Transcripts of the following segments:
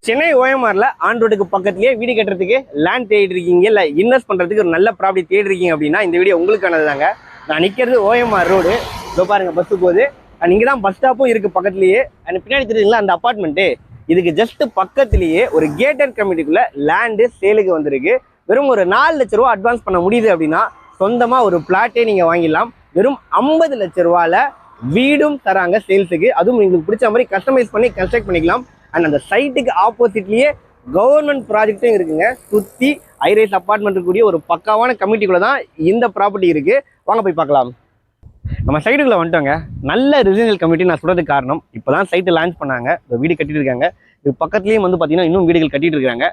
Chennai ஓஎம்ஆர்ல on ரோடுக்கு பக்கத்துலேயே வீடு கட்டுறதுக்கு லேண்ட் தேடிட்டு இருக்கீங்க, இல்லை இன்வெஸ்ட் பண்ணுறதுக்கு ஒரு நல்ல ப்ராப்பர்ட்டி தேடி இருக்கீங்க அப்படின்னா இந்த வீடியோ உங்களுக்கானது தாங்க. நான் நிற்கிறது ஓஎம்ஆர் ரோடு. இதோ பாருங்க பஸ்ஸு போகுது. இங்கே தான் பஸ் ஸ்டாப்பும் இருக்குது பக்கத்துலேயே. அண்ட் பின்னாடி தெரியுங்களா அந்த அப்பார்ட்மெண்ட்டு, இதுக்கு ஜஸ்ட் பக்கத்துலேயே ஒரு கேட்டட் கம்யூனிட்டிக்குள்ளே லேண்டு சேலுக்கு வந்திருக்கு. வெறும் ஒரு 4 லட்ச ரூபா அட்வான்ஸ் பண்ண முடியுது அப்படின்னா சொந்தமாக ஒரு பிளாட்டே நீங்கள் வாங்கிடலாம். வெறும் 50 லட்ச ரூபாவில் வீடும் தராங்க சேல்ஸுக்கு. அதுவும் உங்களுக்கு பிடிச்ச மாதிரி கஸ்டமைஸ் பண்ணி கன்ஸ்ட்ரக்ட் பண்ணிக்கலாம். அண்ட் அந்த சைட்டுக்கு ஆப்போசிட்லேயே கவர்மெண்ட் ப்ராஜெக்டும் இருக்குங்க. சுற்றி ஹைரைஸ் அப்பார்ட்மெண்ட் இருக்கக்கூடிய ஒரு பக்காவான கம்யூனிட்டிக்குள்ளே தான் இந்த ப்ராப்பர்ட்டி இருக்குது. வாங்க போய் பார்க்கலாம். நம்ம சைட்டுக்குள்ளே வந்துட்டோங்க. நல்ல ரெசிடென்ஷியல் கம்யூனிட்டி நான் சொல்கிறதுக்கு காரணம், இப்போ தான் சைட்டு லான்ச் பண்ணாங்க. இப்போ வீடு கட்டிட்டு இருக்காங்க. இது பக்கத்துலேயும் வந்து பார்த்தீங்கன்னா இன்னும் வீடுகள் கட்டிட்டு இருக்காங்க.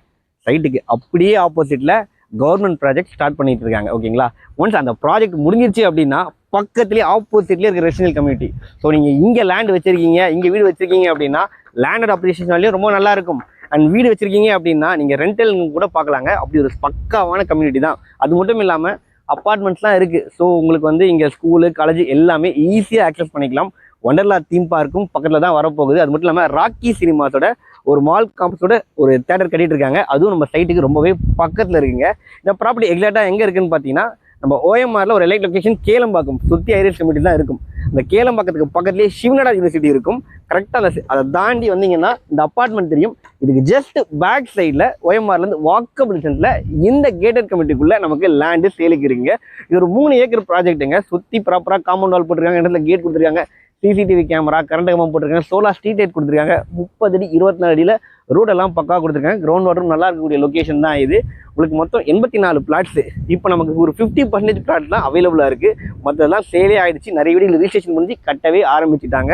சைட்டுக்கு அப்படியே ஆப்போசிட்டில் கவர்மெண்ட் ப்ராஜெக்ட் ஸ்டார்ட் பண்ணிட்டு இருக்காங்க. ஓகேங்களா, ஒன்ஸ் அந்த ப்ராஜெக்ட் முடிஞ்சிருச்சு அப்படின்னா பக்கத்துலேயே ஆப்போசிட்லேயே இருக்க ரெசிடென்ஷியல் கம்யூனிட்டி. ஸோ நீங்கள் இங்கே லேண்ட் வச்சிருக்கீங்க, இங்கே வீடு வச்சிருக்கீங்க அப்படின்னா லேண்டட் அப்ரிசியேஷன்லேயும் ரொம்ப நல்லா இருக்கும். அண்ட் வீடு வச்சிருக்கீங்க அப்படின்னா நீங்கள் ரெண்டல் கூட பார்க்கலாங்க. அப்படி ஒரு பக்காவான கம்யூனிட்டி தான். அது மட்டும் இல்லாமல் அப்பார்ட்மெண்ட்ஸ்லாம் இருக்குது. ஸோ உங்களுக்கு வந்து இங்கே ஸ்கூலு காலேஜ் எல்லாமே ஈஸியாக ஆக்சஸ் பண்ணிக்கலாம். ஒண்டர்லா தீம் பார்க்கும் பக்கத்தில் தான் வரப்போகுது. அது மட்டும் இல்லாமல் ராக்கி சினிமாஸோட ஒரு மால் காம்ப்ளெக்ஸோட ஒரு தேட்டர் கட்டிட்டு இருக்காங்க. அதுவும் நம்ம சைட்டுக்கு ரொம்பவே பக்கத்தில் இருக்குங்க. இந்த ப்ராப்பர்ட்டி எக்ஸாக்டாக எங்கே இருக்குன்னு பார்த்தீங்கன்னா நம்ம ஓஎம்ஆரில் ஒரு எலைட் லொக்கேஷன் கேளம்பாக்கம், சுற்றி ஹைரைஸ் கம்யூனிட்டி தான் இருக்கும். இந்த கேளம்பாக்கத்துக்கு பக்கத்துலேயே சிவநாடா யூனிவர்சிட்டி இருக்கும். கரெக்டாக அதை தாண்டி வந்தீங்கன்னா இந்த அப்பார்ட்மெண்ட் தெரியும். இதுக்கு ஜஸ்ட் பேக் சைடில் ஓஎம்ஆர்லேருந்து வாக்கபிள் டிஸ்டன்ஸில் இந்த கேட்டட் கம்யூனிட்டிக்குள்ளே நமக்கு லேண்டு சேலுக்கு இருக்குங்க. இது ஒரு 3 ஏக்கர் ப்ராஜெக்ட்டுங்க. சுற்றி ப்ராப்பராக காம்பவுண்ட் வால் போட்டிருக்காங்க, இடத்துல கேட் கொடுத்துருக்காங்க, சிசிடிவி கேமரா, கரண்ட் கம்பம் போட்டிருக்காங்க, சோலார் ஸ்ட்ரீட் லைட் கொடுத்துருக்காங்க. 30 அடி 24 அடியில் ரோடெல்லாம் பக்கா கொடுத்துருக்காங்க. கிரவுண்ட் வாட்டரும் நல்லா இருக்கக்கூடிய லொக்கேஷன் தான் இது. உங்களுக்கு மொத்தம் 84 பிளாட்ஸு. இப்போ நமக்கு ஒரு 50% பிளாட் தான் அவைலபிளாக இருக்குது. மற்றதெல்லாம் சேலே ஆகிடுச்சு. நிறைய வீடுகள் ரிஜிஸ்ட்ரேஷன் பண்ணி கட்டவே ஆரம்பிச்சுட்டாங்க.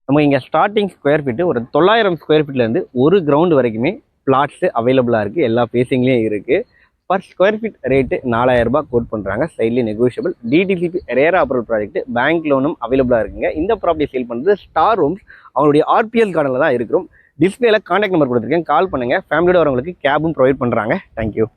நம்ம இங்கே ஸ்டார்டிங் ஸ்கொயர் ஃபீட்டு ஒரு 900 ஸ்கொயர் ஃபீட்லேருந்து ஒரு கிரவுண்டு வரைக்குமே பிளாட்ஸு அவைலபிளாக இருக்குது. எல்லா ஃபேஸிங்லேயும் இருக்குது. பர் ஸ்கொயர் ஃபீட் ரேட்டு 4000 ரூபாய் கோட் பண்ணுறாங்க. சைட்லேயே negotiable. DTCP RERA approval project, bank லோனும் அவைலபிளாக இருக்குங்க. இந்த ப்ராப்பர்ட்டி சேல் பண்ணுறது ஸ்டார் ரூம்ஸ், அவங்களுடைய ஆர்பிஎல் கார்டனில் தான் இருக்கிறோம். டிஸ்பிளேல கான்டாக்ட் நம்பர் கொடுத்துருக்கேன், கால் பண்ணுங்கள். ஃபேமிலியோட வரவங்களுக்கு கேபும் ப்ரொவைட் பண்ணுறாங்க. தேங்க்யூ.